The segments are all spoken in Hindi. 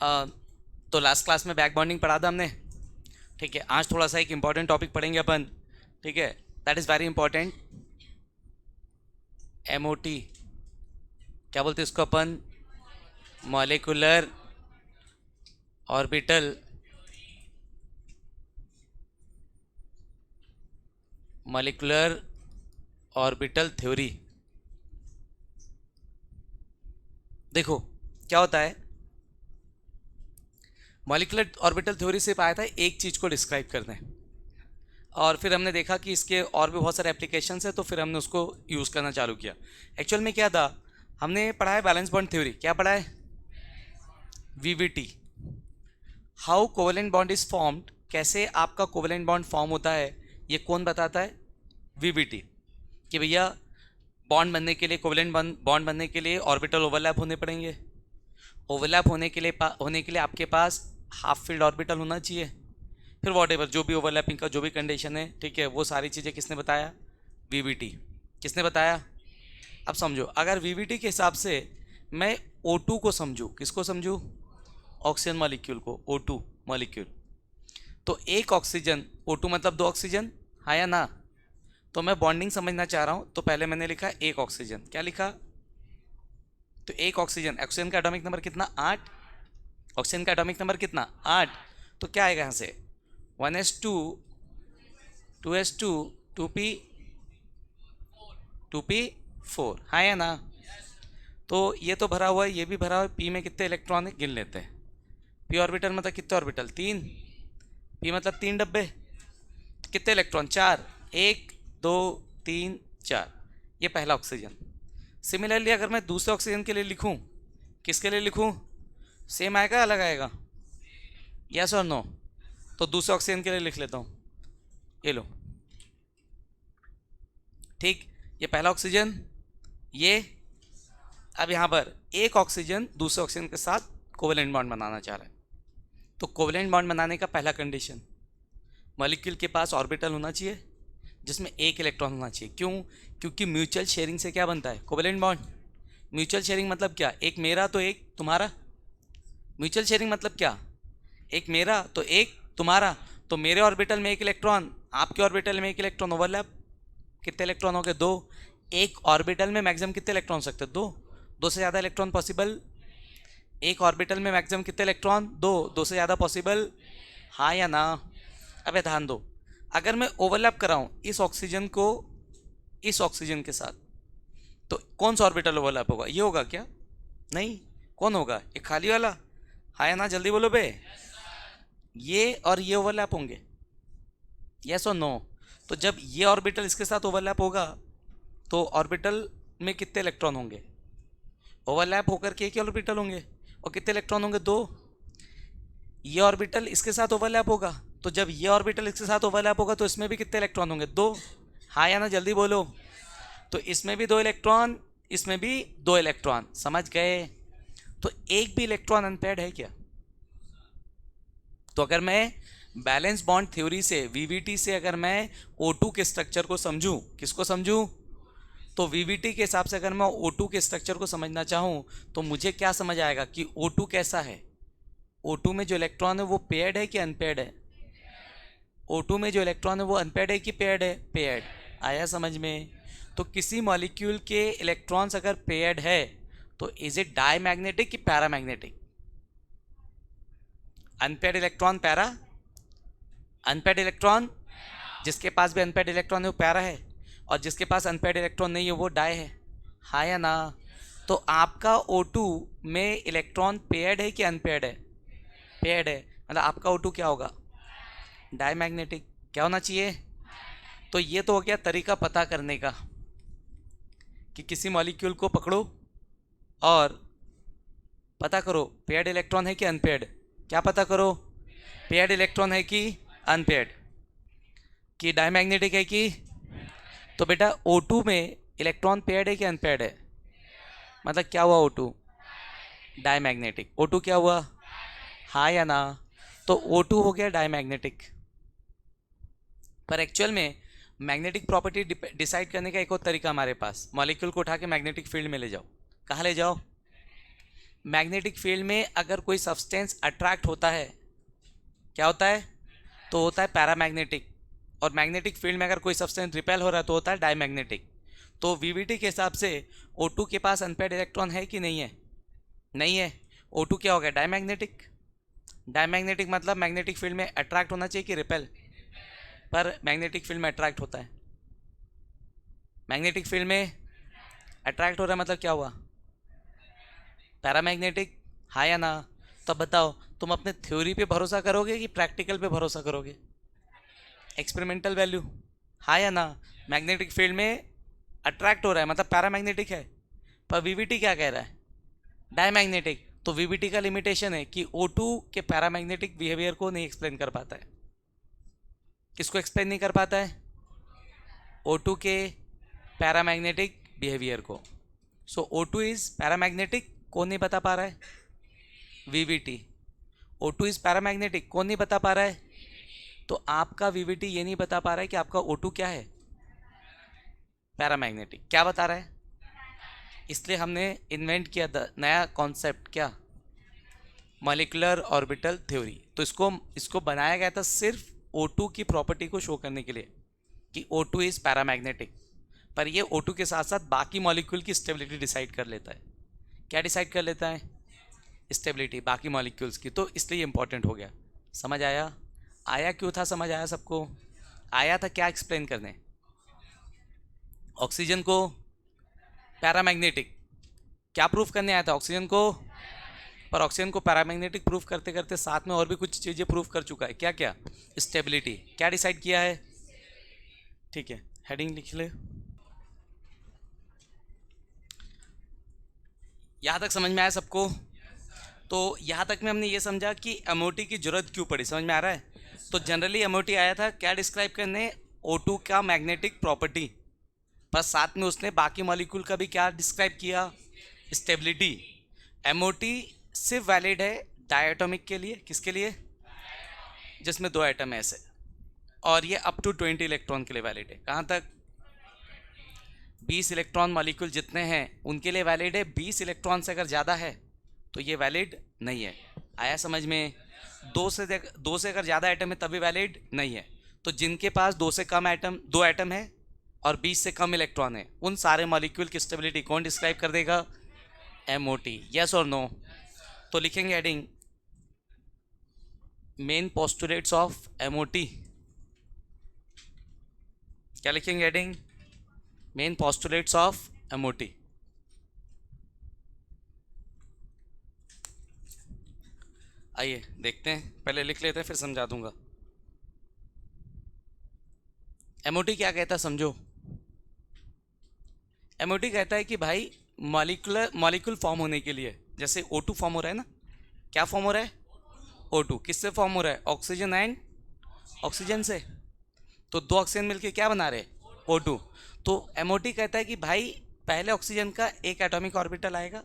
अ, तो लास्ट क्लास में बैक बॉन्डिंग पढ़ा था हमने। ठीक है, आज थोड़ा सा एक इम्पॉर्टेंट टॉपिक पढ़ेंगे अपन। ठीक है, that is very important. MOT क्या बोलते हैं इसको अपन? Molecular orbital molecular orbital theory. देखो क्या होता है, मॉलिक्यूलर ऑर्बिटल थ्योरी से आया था एक चीज़ को डिस्क्राइब करने, और फिर हमने देखा कि इसके और भी बहुत सारे एप्लीकेशंस है, तो फिर हमने उसको यूज़ करना चालू किया। एक्चुअल में क्या था, हमने पढ़ा है बैलेंस बॉन्ड थ्योरी। क्या पढ़ा है? VVT, how covalent bond is formed. कैसे आपका कोवेलेंट बॉन्ड फॉर्म होता है, ये कौन बताता है? वीवीटी। कि भैया बॉन्ड बनने के लिए, कोवेलेंट बॉन्ड बनने के लिए ऑर्बिटल ओवरलैप होने पड़ेंगे। ओवरलैप होने के लिए आपके पास हाफ फील्ड ऑर्बिटल होना चाहिए। फिर वॉट जो भी ओवरलैपिंग का जो भी कंडीशन है, ठीक है, वो सारी चीज़ें किसने बताया? वीवीटी। किसने बताया? अब समझो, अगर वीवीटी के हिसाब से मैं O2 को समझूँ, किसको समझूँ? ऑक्सीजन मॉलिक्यूल को, O2 मॉलिक्यूल। तो एक ऑक्सीजन, O2 मतलब दो ऑक्सीजन, हाँ या ना? तो मैं बॉन्डिंग समझना चाह रहा हूँ, तो पहले मैंने लिखा एक ऑक्सीजन। क्या लिखा? तो एक ऑक्सीजन, ऑक्सीजन का एटॉमिक नंबर कितना? 8। ऑक्सीजन का एटॉमिक नंबर कितना? 8। तो क्या आएगा यहाँ से? 1s2 2s2 2p 2p4, हाँ या ना? तो ये तो भरा हुआ है, ये भी भरा हुआ है। पी में कितने इलेक्ट्रॉन है गिन लेते हैं। पी ऑर्बिटल मतलब कितने ऑर्बिटल? 3। पी मतलब 3 डब्बे, कितने इलेक्ट्रॉन? 4। 1 2 3 4। ये पहला ऑक्सीजन। सिमिलरली अगर मैं दूसरे ऑक्सीजन के लिए लिखूं, किसके लिए लिखूं? सेम आएगा अलग आएगा? यस और नो? तो दूसरे ऑक्सीजन के लिए लिख लेता हूं, ये लो। ठीक, ये पहला ऑक्सीजन, ये। अब यहाँ पर एक ऑक्सीजन दूसरे ऑक्सीजन के साथ कोवेलेंट बॉन्ड बनाना चाह रहा है। तो कोवेलेंट बॉन्ड बनाने का पहला कंडीशन, मॉलिक्यूल के पास ऑर्बिटल होना चाहिए जिसमें एक इलेक्ट्रॉन होना चाहिए। क्यों? क्योंकि म्यूचुअल शेयरिंग से क्या बनता है? Covalent bond. म्यूचुअल शेयरिंग मतलब क्या? एक मेरा तो एक तुम्हारा। म्यूचुअल शेयरिंग मतलब क्या? एक मेरा तो एक तुम्हारा। तो मेरे ऑर्बिटल में एक इलेक्ट्रॉन, आपके ऑर्बिटल में एक इलेक्ट्रॉन, ओवरलैप। कितने इलेक्ट्रॉन हो गए? 2। एक ऑर्बिटल में मैक्सिमम कितने इलेक्ट्रॉन हो सकते हैं? 2। 2 से ज़्यादा इलेक्ट्रॉन पॉसिबल? एक ऑर्बिटल में मैक्सिमम कितने इलेक्ट्रॉन? 2। 2 से ज़्यादा पॉसिबल, हाँ या ना? अबे ध्यान दो, अगर मैं ओवरलैप कराऊं इस ऑक्सीजन को इस ऑक्सीजन के साथ, तो कौन सा ऑर्बिटल ओवरलैप होगा? ये होगा क्या? नहीं। कौन होगा? ये खाली वाला, हाँ या ना? जल्दी बोलो बे। ये और ये ओवरलैप होंगे, यस और नो? तो जब ये ऑर्बिटल इसके साथ ओवरलैप होगा, तो ऑर्बिटल में कितने इलेक्ट्रॉन होंगे? ओवरलैप होकर के एक ही ऑर्बिटल होंगे, और कितने इलेक्ट्रॉन होंगे? 2। ये ऑर्बिटल इसके साथ ओवरलैप होगा, तो जब ये ऑर्बिटल इसके साथ ओवरलैप होगा तो इसमें भी कितने इलेक्ट्रॉन होंगे? 2। हाँ या ना? जल्दी बोलो। तो इसमें भी 2 इलेक्ट्रॉन, इसमें भी 2 इलेक्ट्रॉन, समझ गए? तो एक भी इलेक्ट्रॉन अनपेयर्ड है क्या? तो अगर मैं बैलेंस बॉन्ड थ्योरी से, वीवीटी से, अगर मैं O2 के स्ट्रक्चर को समझूं, किसको समझूं? तो वीवीटी के हिसाब से अगर मैं O2 के स्ट्रक्चर को समझना चाहूं, तो मुझे क्या समझ आएगा कि O2 कैसा है? O2 में जो इलेक्ट्रॉन है वो पेयर्ड है कि अनपेयर्ड है? O2 में जो इलेक्ट्रॉन है वो अनपेयर्ड है कि पेयर्ड है? पेयर्ड। आया समझ में? तो किसी मॉलिक्यूल के इलेक्ट्रॉन्स अगर पेयर्ड है, तो इज इट डायमैग्नेटिक कि paramagnetic? Unpaired electron para, unpaired electron, जिसके पास भी अनपेयर्ड इलेक्ट्रॉन है वो पैरा है, और जिसके पास अनपेयर्ड इलेक्ट्रॉन नहीं है वो डाय है, हाँ या ना? तो आपका O2 में इलेक्ट्रॉन पेयर्ड है कि अनपेयर्ड है? पेयर्ड है, मतलब आपका O2 क्या होगा? डायमैग्नेटिक। क्या होना चाहिए? तो ये तो हो गया तरीका पता करने का, कि किसी मॉलिक्यूल को पकड़ो और पता करो पेयर्ड इलेक्ट्रॉन है कि अनपेयर्ड। क्या पता करो? पेयर्ड इलेक्ट्रॉन है कि अनपेयर्ड, कि डायमैग्नेटिक है कि? तो बेटा O2 में इलेक्ट्रॉन पेयर्ड है कि अनपेयर्ड है? मतलब क्या हुआ? O2 diamagnetic. O2 क्या हुआ? हाँ या ना? तो O2 हो गया डायमैग्नेटिक। पर एक्चुअल में मैग्नेटिक प्रॉपर्टी डिसाइड करने का एक और तरीका हमारे पास, मॉलिक्यूल को उठा के मैग्नेटिक फील्ड में ले जाओ। कहाँ ले जाओ? मैग्नेटिक फील्ड में अगर कोई सब्सटेंस अट्रैक्ट होता है, क्या होता है? तो होता है पैरामैग्नेटिक। और मैग्नेटिक फील्ड में अगर कोई सब्सटेंस रिपेल हो रहा है तो होता है डायमैग्नेटिक। तो वीवीटी के हिसाब से O2 के पास अनपेयर्ड इलेक्ट्रॉन है कि नहीं है? नहीं है। O2 क्या हो गया? डायमैग्नेटिक। डायमैग्नेटिक मतलब मैग्नेटिक फील्ड में अट्रैक्ट होना चाहिए कि रिपेल? पर मैग्नेटिक फील्ड में अट्रैक्ट होता है। मैग्नेटिक फील्ड में अट्रैक्ट हो रहा है मतलब क्या हुआ? पैरामैग्नेटिक। हाँ या ना? तब बताओ, तुम अपने थ्योरी पे भरोसा करोगे कि प्रैक्टिकल पे भरोसा करोगे? Experimental value. हाँ या ना? मैग्नेटिक फील्ड में अट्रैक्ट हो रहा है मतलब पैरामैग्नेटिक है। पर वीवीटी क्या कह रहा है? डायमैग्नेटिक। तो वीवीटी का लिमिटेशन है कि O2 के पैरामैग्नेटिक बिहेवियर को नहीं एक्सप्लेन कर पाता है। किसको एक्सप्लेन नहीं कर पाता है? O2 के पैरामैग्नेटिक बिहेवियर को। सो O2 इज पैरामैग्नेटिक, कौन नहीं बता पा रहा है? वीवीटी। O2 इज पैरामैग्नेटिक, कौन नहीं बता पा रहा है? तो आपका वीवीटी ये नहीं बता पा रहा है कि आपका O2 क्या है? पैरामैग्नेटिक। क्या बता रहा है? इसलिए हमने इन्वेंट किया नया कॉन्सेप्ट, क्या? Molecular orbital theory. तो इसको बनाया गया था सिर्फ O2 की प्रॉपर्टी को शो करने के लिए कि O2 इज पैरामैग्नेटिक। पर ये O2 के साथ साथ बाकी मॉलिक्यूल की स्टेबिलिटी डिसाइड कर लेता है। क्या डिसाइड कर लेता है? स्टेबिलिटी बाकी मॉलिक्यूल्स की। तो इसलिए इंपॉर्टेंट हो गया। समझ आया? आया क्यों था? समझ आया सबको? आया था क्या एक्सप्लेन करने? ऑक्सीजन को पैरामैग्नेटिक। क्या प्रूफ करने आया था? ऑक्सीजन को। पर ऑक्सीजन को पैरामैग्नेटिक प्रूफ करते करते साथ में और भी कुछ चीज़ें प्रूफ कर चुका है। क्या क्या? स्टेबिलिटी। क्या डिसाइड किया है? ठीक है, हेडिंग लिख ले। यहाँ तक समझ में आया सबको? तो यहाँ तक में हमने ये समझा कि एमओटी की जरूरत क्यों पड़ी। समझ में आ रहा है? तो जनरली एमओटी आया था क्या डिस्क्राइब करने? O2 का मैग्नेटिक प्रॉपर्टी। पर साथ में उसने बाकी मॉलिक्यूल का भी क्या डिस्क्राइब किया? स्टेबिलिटी। एमओटी सिर्फ वैलिड है डायटोमिक के लिए। किसके लिए? जिसमें 2 एटम है ऐसे। और ये अप टू 20 इलेक्ट्रॉन के लिए वैलिड है। कहाँ तक? 20 इलेक्ट्रॉन मॉलिक्यूल जितने हैं उनके लिए वैलिड है। 20 इलेक्ट्रॉन से अगर ज़्यादा है तो ये वैलिड नहीं है। आया समझ में? 2 से अगर ज़्यादा एटम है तभी वैलिड नहीं है। तो जिनके पास 2 से कम एटम, 2 एटम है और 20 से कम इलेक्ट्रॉन है, उन सारे मॉलिक्यूल की स्टेबिलिटी कौन डिस्क्राइब कर देगा? एमओटी। यस और नो? तो लिखेंगे heading main postulates of MOT. क्या लिखेंगे heading? Main postulates of MOT. आइए देखते हैं, पहले लिख लेते हैं फिर समझा दूंगा। एमओटी क्या कहता है समझो। एमओटी कहता है कि भाई मॉलिक्यूल फॉर्म होने के लिए, जैसे O2 फॉर्म हो रहा है ना, क्या फॉर्म हो रहा है? O2 किससे फॉर्म हो रहा है? ऑक्सीजन एंड ऑक्सीजन से। तो 2 ऑक्सीजन मिलके क्या बना रहे? O2। तो एमओटी कहता है कि भाई पहले ऑक्सीजन का एक एटॉमिक ऑर्बिटल आएगा,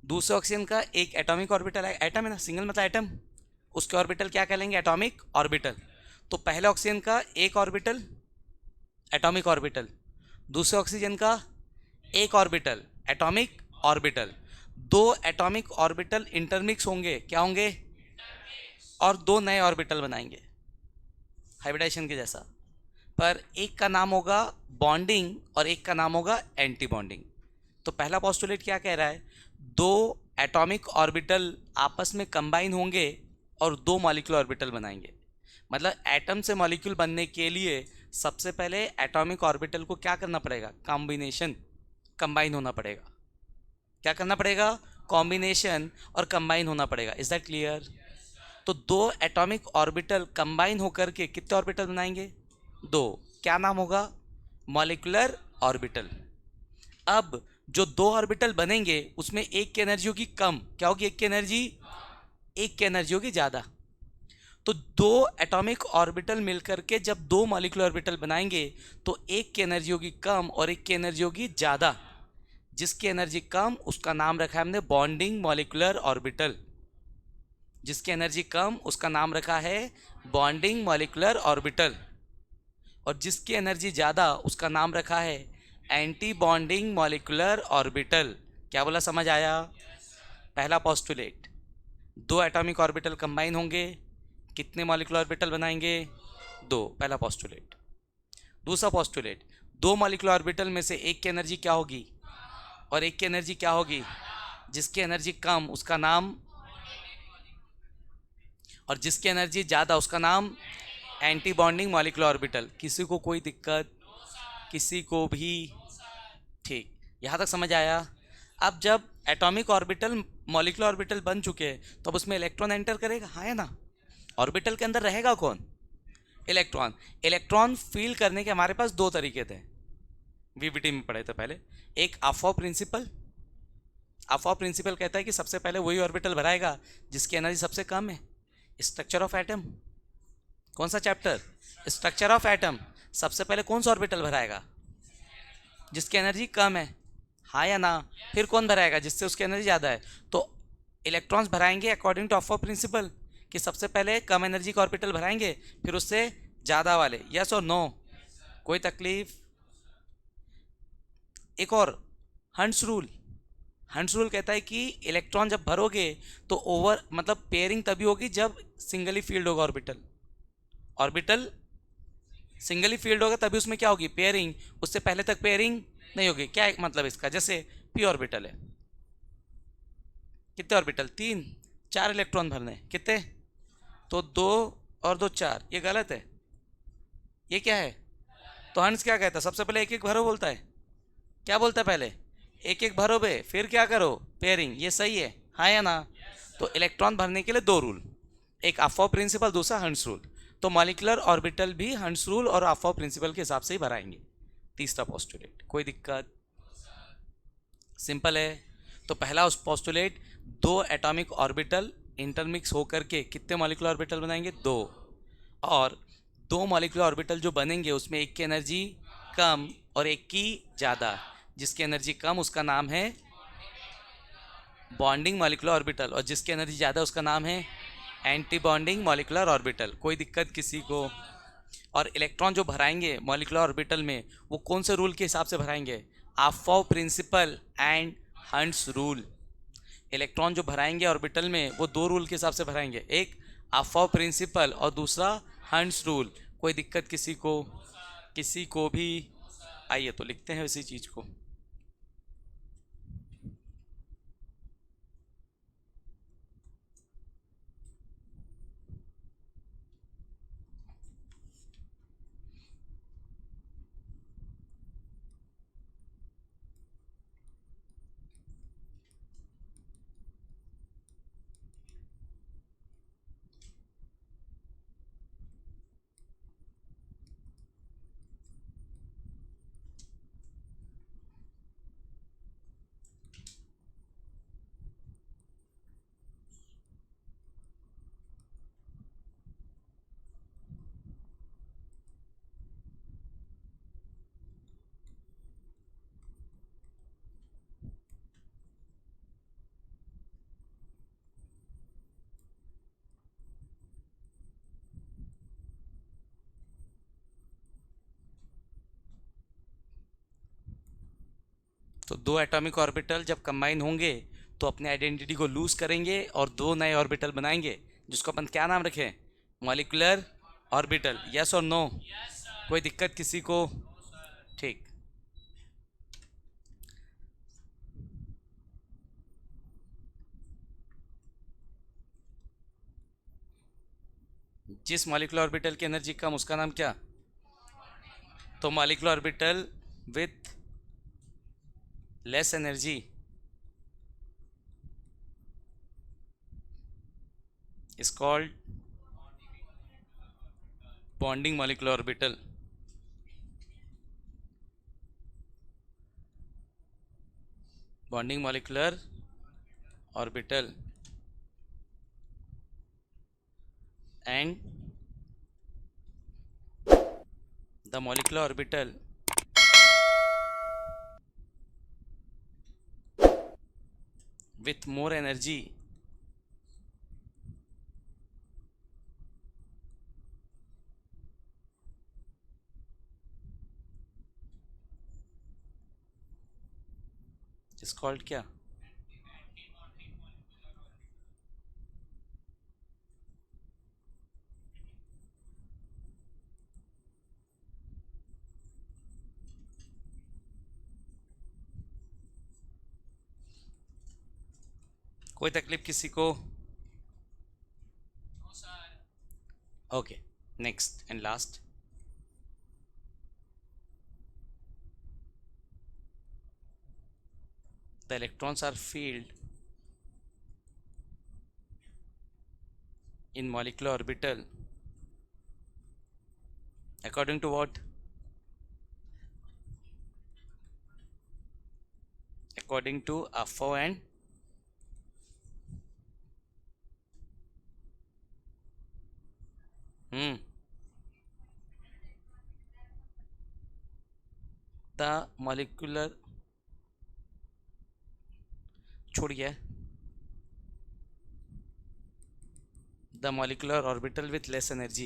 दूसरे ऑक्सीजन का एक एटॉमिक ऑर्बिटल आएगा। एटम है ना, सिंगल मतलब एटम, उसके ऑर्बिटल क्या कहलेंगे? Atomic orbital. तो पहले ऑक्सीजन का एक ऑर्बिटल एटॉमिक ऑर्बिटल, दूसरे ऑक्सीजन का एक orbital atomic orbital. 2 atomic orbital intermix होंगे, क्या होंगे? और 2 नए ऑर्बिटल बनाएंगे हाइब्रिडाइजेशन के जैसा। पर एक का नाम होगा बॉन्डिंग और एक का नाम होगा एंटी बॉन्डिंग। तो पहला पोस्टुलेट क्या कह रहा है? 2 एटॉमिक ऑर्बिटल आपस में कंबाइन होंगे और 2 मॉलिक्यूलर ऑर्बिटल बनाएंगे। मतलब एटम से मॉलिक्यूल बनने के लिए सबसे पहले एटॉमिक ऑर्बिटल को क्या करना पड़ेगा? कॉम्बिनेशन, कंबाइन होना पड़ेगा। क्या करना पड़ेगा? कॉम्बिनेशन और कंबाइन होना पड़ेगा। Is that clear? तो 2 एटॉमिक ऑर्बिटल कंबाइन होकर के कितने ऑर्बिटल बनाएंगे? 2। क्या नाम होगा? Molecular orbital. अब जो 2 ऑर्बिटल बनेंगे उसमें एक की एनर्जी होगी कम। क्या होगी? एक की एनर्जी, एक की एनर्जी होगी ज़्यादा। तो 2 एटॉमिक ऑर्बिटल मिलकर के जब 2 मॉलिक्यूलर ऑर्बिटल बनाएंगे तो एक की एनर्जी होगी कम और एक की एनर्जी होगी ज़्यादा। जिसकी एनर्जी कम उसका नाम रखा है हमने बॉन्डिंग मॉलिक्यूलर ऑर्बिटल। जिसकी एनर्जी कम उसका नाम रखा है बॉन्डिंग मॉलिक्यूलर ऑर्बिटल। और जिसकी एनर्जी ज़्यादा उसका नाम रखा है एंटी बॉन्डिंग मॉलिक्यूलर ऑर्बिटल। क्या बोला? समझ आया? पहला पॉस्टुलेट, दो एटॉमिक ऑर्बिटल कंबाइन होंगे, कितने मॉलिक्यूलर ऑर्बिटल बनाएंगे? दो, पहला पॉस्टुलेट। दूसरा पॉस्टुलेट, दो मॉलिक्यूलर ऑर्बिटल में से एक की एनर्जी क्या होगी और एक की एनर्जी क्या होगी? जिसकी एनर्जी कम उसका नाम, और जिसकी एनर्जी ज़्यादा उसका नाम एंटी बॉन्डिंग मॉलिक्यूलर ऑर्बिटल। किसी को कोई दिक्कत? किसी को भी? ठीक, यहाँ तक समझ आया। अब जब एटॉमिक ऑर्बिटल मॉलिक्यूलर ऑर्बिटल बन चुके हैं तो अब उसमें इलेक्ट्रॉन एंटर करेगा, हाँ है ना? ऑर्बिटल के अंदर रहेगा कौन? इलेक्ट्रॉन। इलेक्ट्रॉन फील करने के हमारे पास दो तरीके थे, वीवीटी में पढ़े थे पहले। एक अफॉ प्रिंसिपल। अफॉ प्रिंसिपल कहता है कि सबसे पहले वही ऑर्बिटल भराएगा जिसकी एनर्जी सबसे कम है। स्ट्रक्चर ऑफ एटम, कौन सा चैप्टर? Structure of atom. सबसे पहले कौन सा ऑर्बिटल भराएगा? जिसकी एनर्जी कम है, हाँ या ना? फिर कौन भराएगा? जिससे उसकी एनर्जी ज़्यादा है। तो इलेक्ट्रॉन्स भराएंगे अकॉर्डिंग टू अफॉ प्रिंसिपल कि सबसे पहले कम एनर्जी का ऑर्बिटल भराएंगे फिर उससे ज़्यादा वाले। यस और नो? कोई तकलीफ? एक और, हंट्स रूल। हंट्स रूल कहता है कि इलेक्ट्रॉन जब भरोगे तो ओवर मतलब पेयरिंग तभी होगी जब सिंगली फील्ड होगा ऑर्बिटल। ऑर्बिटल सिंगली फील्ड होगा तभी उसमें क्या होगी? पेयरिंग। उससे पहले तक पेयरिंग नहीं होगी। क्या मतलब इसका? जैसे पी ऑर्बिटल है, कितने ऑर्बिटल? तीन, चार इलेक्ट्रॉन भरने हैं। कितने? तो दो और दो चार। ये गलत है, ये क्या है? तो हंस क्या कहता है? सबसे पहले एक एक भरो बोलता है। क्या बोलता है? पहले एक एक भरो बे, फिर क्या करो? पेयरिंग। ये सही है, हाँ या ना? तो इलेक्ट्रॉन भरने के लिए दो रूल, एक अफॉ प्रिंसिपल, दूसरा हंस रूल। तो मॉलिक्यूलर ऑर्बिटल भी हंस रूल और अफॉ प्रिंसिपल के हिसाब से ही भराएंगे। तीसरा पोस्टुलेट, कोई दिक्कत? सिंपल है। तो पहला उस पोस्टुलेट, दो एटॉमिक ऑर्बिटल इंटरमिक्स होकर के कितने मॉलिक्यूलर ऑर्बिटल बनाएंगे? दो। और दो मॉलिक्यूलर ऑर्बिटल जो बनेंगे उसमें एक की एनर्जी कम और एक की ज़्यादा। जिसकी एनर्जी कम उसका नाम है बॉन्डिंग मॉलिक्यूलर ऑर्बिटल और जिसकी एनर्जी ज़्यादा उसका नाम है एंटी बॉन्डिंग मॉलिक्यूलर ऑर्बिटल। कोई दिक्कत किसी को? और इलेक्ट्रॉन जो भराएंगे मॉलिक्यूलर ऑर्बिटल में वो कौन से रूल के हिसाब से भराएंगे? Aufbau principle and Hund's rule. Electron जो भराएंगे ऑर्बिटल में वो दो रूल के हिसाब से भराएंगे, एक अफॉ प्रिंसिपल और दूसरा हंट्स रूल। कोई दिक्कत किसी को? किसी को भी? आइए तो लिखते हैं इसी चीज़ को। तो दो एटॉमिक ऑर्बिटल जब कंबाइन होंगे तो अपने आइडेंटिटी को लूज करेंगे और दो नए ऑर्बिटल बनाएंगे जिसको अपन क्या नाम रखें? Molecular orbital. यस और नो? कोई दिक्कत किसी को? ठीक। जिस मॉलिक्यूलर ऑर्बिटल की एनर्जी कम उसका नाम क्या? तो molecular orbital with less energy is called bonding molecular orbital. Bonding molecular orbital and the molecular orbital with more energy is called क्या? कोई तकलीफ किसी को? Okay, next and last. The electrons are filled in molecular orbital according to what? According to FO and the molecular, छोड़ गया, the molecular orbital with less energy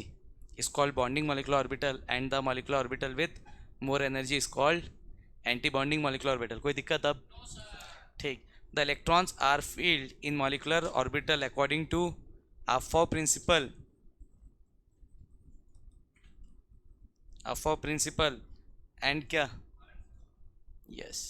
is called bonding molecular orbital and the molecular orbital with more energy is called anti-bonding molecular orbital. कोई दिक्कत अब? ठीक. The electrons are filled in molecular orbital according to FO principle. FO principle and क्या? Yes.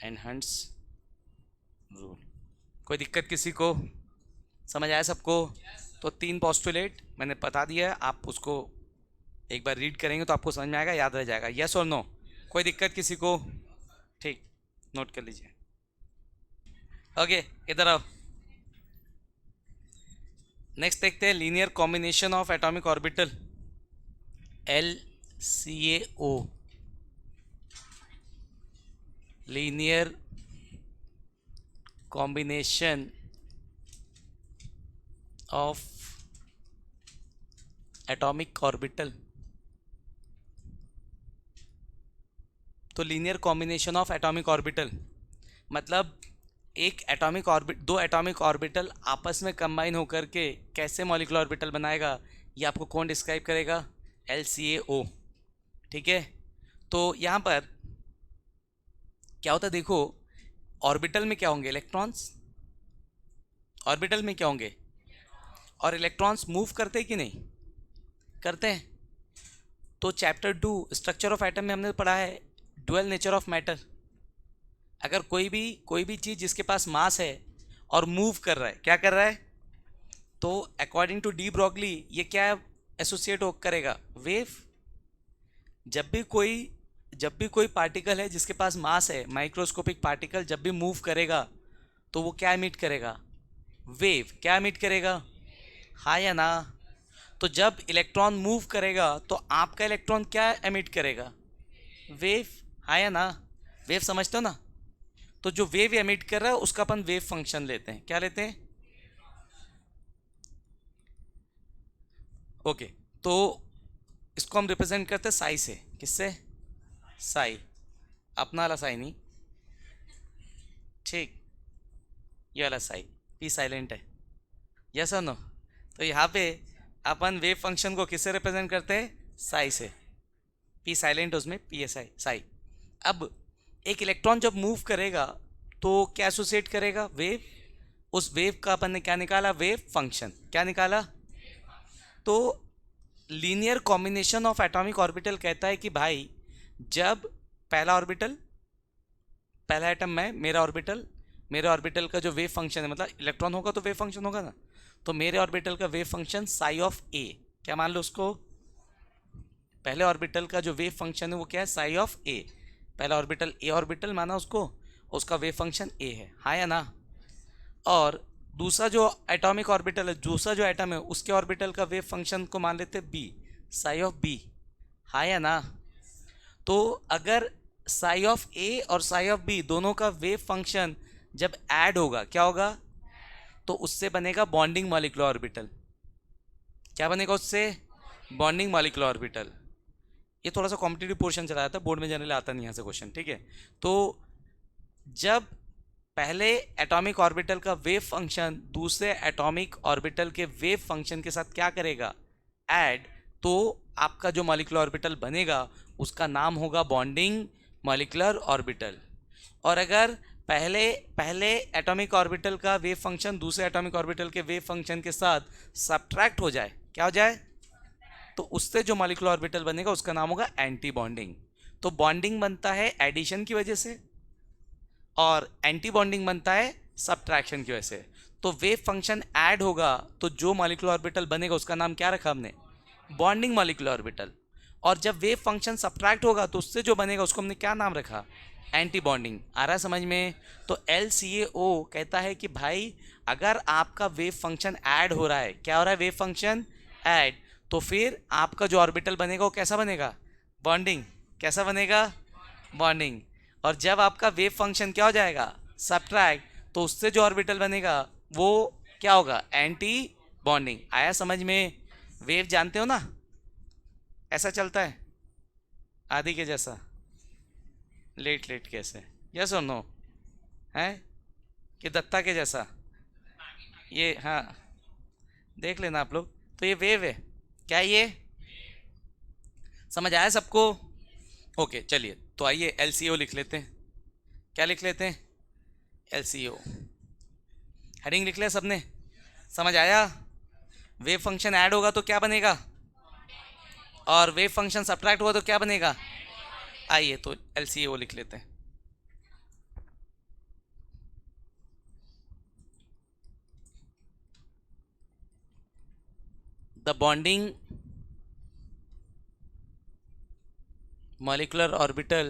And Hund's rule. कोई दिक्कत किसी को? समझ आया सबको? तो 3 पोस्टुलेट मैंने बता दिया है, आप उसको एक बार रीड करेंगे तो आपको समझ में आएगा, याद रह जाएगा. यस और नो? कोई दिक्कत किसी को? ठीक, नोट कर लीजिए. ओके, इधर आओ. नेक्स्ट देखते हैं linear combination of atomic orbital, LCAO. linear combination of atomic orbital. तो linear combination of atomic orbital मतलब एक एटॉमिक ऑर्बिट, 2 एटॉमिक ऑर्बिटल आपस में कंबाइन होकर के कैसे मॉलिक्यूलर ऑर्बिटल बनाएगा, ये आपको कौन डिस्क्राइब करेगा? LCAO. ठीक है. तो यहाँ पर क्या होता है, देखो ऑर्बिटल में क्या होंगे? इलेक्ट्रॉन्स. ऑर्बिटल में क्या होंगे? और इलेक्ट्रॉन्स मूव करते हैं कि नहीं करते हैं? तो चैप्टर 2 स्ट्रक्चर ऑफ एटम में हमने पढ़ा है ड्यूअल नेचर ऑफ मैटर. अगर कोई भी चीज़ जिसके पास मास है और मूव कर रहा है, क्या कर रहा है? तो अकॉर्डिंग टू डी ब्रॉगली ये क्या एसोसिएट करेगा? वेव. जब भी कोई पार्टिकल है जिसके पास मास है, माइक्रोस्कोपिक पार्टिकल जब भी मूव करेगा तो वो क्या एमिट करेगा? वेव. क्या एमिट करेगा? हाँ या ना? तो जब इलेक्ट्रॉन मूव करेगा तो आपका इलेक्ट्रॉन क्या एमिट करेगा? वेव. हाँ या ना? वेव समझते हो ना? तो जो वेव एमिट कर रहा है उसका अपन वेव फंक्शन लेते हैं. क्या लेते हैं? ओके. तो इसको हम रिप्रेजेंट करते हैं साई से. किससे? साई. अपना वाला साई नहीं, ठीक, ये वाला साई. पी साइलेंट है. यस और नो? तो यहाँ पे अपन वेव फंक्शन को किससे रिप्रेजेंट करते हैं? साई से. पी साइलेंट, उसमें पी एस आई, साई. अब एक इलेक्ट्रॉन जब मूव करेगा तो क्या एसोसिएट करेगा? वेव. उस वेव का अपन ने क्या निकाला? Wave function. क्या निकाला? तो linear combination of atomic orbital कहता है कि भाई जब पहला एटम में मेरे ऑर्बिटल का जो वेव फंक्शन है, मतलब इलेक्ट्रॉन होगा तो वेव फंक्शन होगा ना, तो मेरे ऑर्बिटल का वेव फंक्शन साई ऑफ ए. क्या मान लो उसको? पहले ऑर्बिटल का जो वेव फंक्शन है वो क्या है? साई ऑफ ए. पहला ऑर्बिटल ए ऑर्बिटल माना उसको, उसका वेव फंक्शन ए है. हाँ या ना? और दूसरा जो एटॉमिक ऑर्बिटल है, दूसरा जो एटम है उसके ऑर्बिटल का वेव फंक्शन को मान लेते बी, साई ऑफ बी. हाँ या ना? तो अगर साई ऑफ ए और साई ऑफ बी दोनों का वेव फंक्शन जब ऐड होगा, क्या होगा? तो उससे बनेगा बॉन्डिंग मॉलिक्यूलर ऑर्बिटल. क्या बनेगा उससे? Bonding molecular orbital. ये थोड़ा सा कॉम्पिटिटिव पोर्शन चला जाता है, बोर्ड में जनरली आता नहीं यहाँ से क्वेश्चन. ठीक है. तो जब पहले एटॉमिक ऑर्बिटल का वेव फंक्शन दूसरे एटॉमिक ऑर्बिटल के वेव फंक्शन के साथ क्या करेगा? ऐड. तो आपका जो मॉलिक्यूलर ऑर्बिटल बनेगा उसका नाम होगा बॉन्डिंग मॉलिक्यूलर ऑर्बिटल. और अगर पहले एटॉमिक ऑर्बिटल का वेव फंक्शन दूसरे एटॉमिक ऑर्बिटल के वेव फंक्शन के साथ सब्ट्रैक्ट हो जाए, क्या हो जाए? तो उससे जो मॉलिक्यूलर ऑर्बिटल बनेगा उसका नाम होगा एंटी बॉन्डिंग। तो बॉन्डिंग बनता है एडिशन की वजह से और एंटी बॉन्डिंग बनता है सब्ट्रैक्शन की वजह से। तो वेव फंक्शन ऐड होगा तो जो मॉलिक्यूलर ऑर्बिटल बनेगा उसका नाम क्या रखा हमने, बॉन्डिंग मॉलिक्यूलर ऑर्बिटल। और जब वेव फंक्शन सब्ट्रैक्ट होगा तो उससे जो बनेगा उसको हमने क्या नाम रखा, एंटी बॉन्डिंग। आ रहा है समझ में? तो LCAO कहता है कि भाई अगर आपका वेव फंक्शन ऐड हो रहा है, क्या हो रहा है, वेव फंक्शन ऐड, तो फिर आपका जो ऑर्बिटल बनेगा वो कैसा बनेगा, बॉन्डिंग। कैसा बनेगा, बॉन्डिंग। और जब आपका वेव फंक्शन क्या हो जाएगा, सब्ट्रैक्ट, तो उससे जो ऑर्बिटल बनेगा वो क्या होगा, एंटी बॉन्डिंग। आया समझ में? वेव जानते हो ना, ऐसा चलता है आदि के जैसा, लेट लेट कैसे, यस और नो है, कि दत्ता के जैसा, ये हाँ देख लेना आप लोग। तो ये वेव है, क्या ये समझ आया सबको? ओके चलिए, तो आइए LCO लिख लेते हैं। क्या लिख लेते हैं, LCO। हेडिंग लिख लिया सबने, समझ आया? वेव फंक्शन ऐड होगा तो क्या बनेगा, और वेव फंक्शन सब्ट्रैक्ट हुआ तो क्या बनेगा। आइए तो LCO लिख लेते हैं। The bonding molecular orbital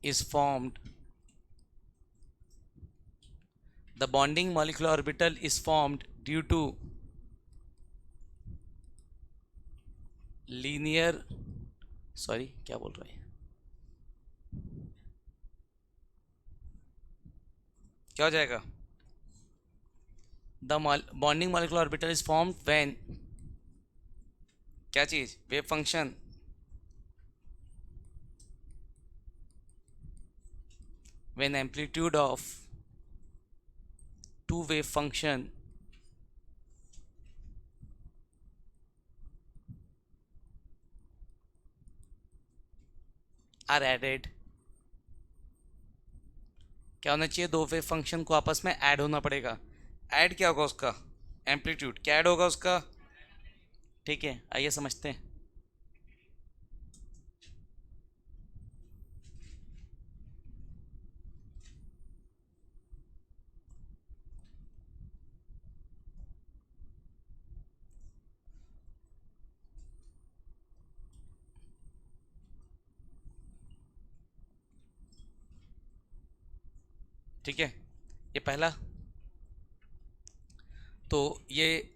is formed, the bonding molecular orbital is formed due to linear, sorry क्या बोल रहा है, क्या हो जाएगा, the bonding molecular orbital is formed when, क्या चीज, wave function, when amplitude of two wave function are added, क्या होना चाहिए, दो वेव फंक्शन को आपस में ऐड होना पड़ेगा। ऐड क्या होगा उसका, एम्पलीट्यूड, क्या ऐड होगा उसका, ठीक है आइए समझते हैं। ठीक है, ये पहला, तो ये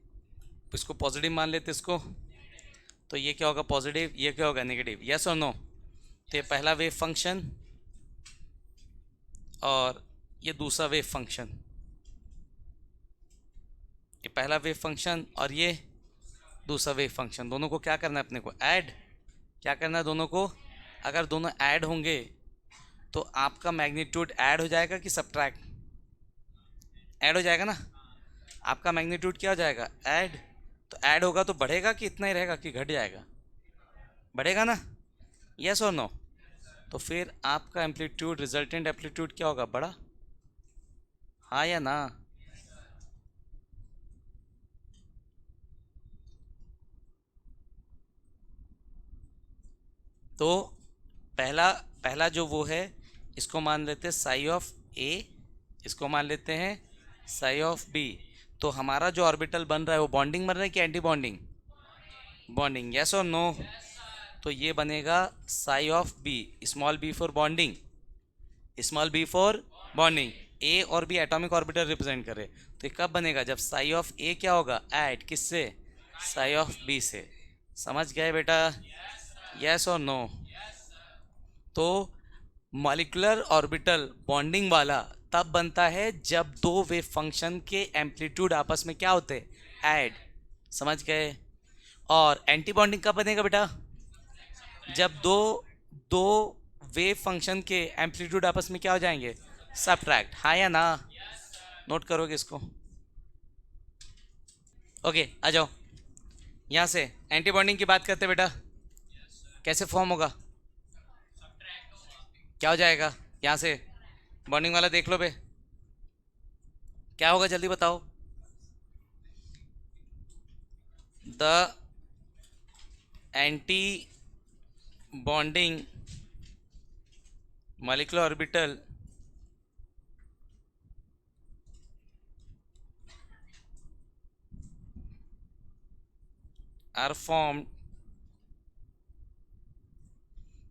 इसको पॉजिटिव मान लेते इसको, तो ये क्या होगा, पॉजिटिव, ये क्या होगा, नेगेटिव, यस और नो। तो ये पहला वेव फंक्शन और ये दूसरा वेव फंक्शन, ये पहला वेव फंक्शन और ये दूसरा वेव फंक्शन, दोनों को क्या करना है अपने को, ऐड। क्या करना है दोनों को, अगर दोनों ऐड होंगे तो आपका मैग्नीट्यूड ऐड हो जाएगा कि सब्ट्रैक्ट, ऐड हो जाएगा ना, आपका मैग्नीट्यूड क्या हो जाएगा, ऐड। तो ऐड होगा तो बढ़ेगा कि इतना ही रहेगा कि घट जाएगा, बढ़ेगा ना, यस और नो। तो फिर आपका एम्पलीट्यूड, रिजल्टेंट एम्पलीट्यूड क्या होगा, बड़ा, हाँ या ना। तो पहला पहला जो वो है, इसको मान लेते हैं साई ऑफ ए, इसको मान लेते हैं साई ऑफ बी। तो हमारा जो ऑर्बिटल बन रहा है वो बॉन्डिंग बन रहा है कि एंटी बॉन्डिंग, बॉन्डिंग, यस और नो। तो ये बनेगा psi of B, small B for bonding, small B for bonding, A और बी एटॉमिक ऑर्बिटल रिप्रेजेंट करे। तो ये कब बनेगा, जब साई ऑफ ए क्या होगा, ऐड किससे, साई ऑफ बी से। समझ गए बेटा, यस और नो। तो मॉलिक्यूलर ऑर्बिटल बॉन्डिंग वाला तब बनता है जब दो वेव फंक्शन के एम्पलीट्यूड आपस में क्या होते हैं, ऐड। समझ गए? और एंटी बॉन्डिंग कब बनेगा बेटा, जब दो दो वेव फंक्शन के एम्पलीट्यूड आपस में क्या हो जाएंगे, सब्ट्रैक्ट, हाँ या ना। नोट करोगे इसको, ओके आ जाओ। यहाँ से एंटी बॉन्डिंग की बात करते हैं बेटा, कैसे फॉर्म होगा, क्या हो जाएगा, यहाँ से बॉन्डिंग वाला देख लो बे, क्या होगा जल्दी बताओ, the anti bonding molecular orbital are formed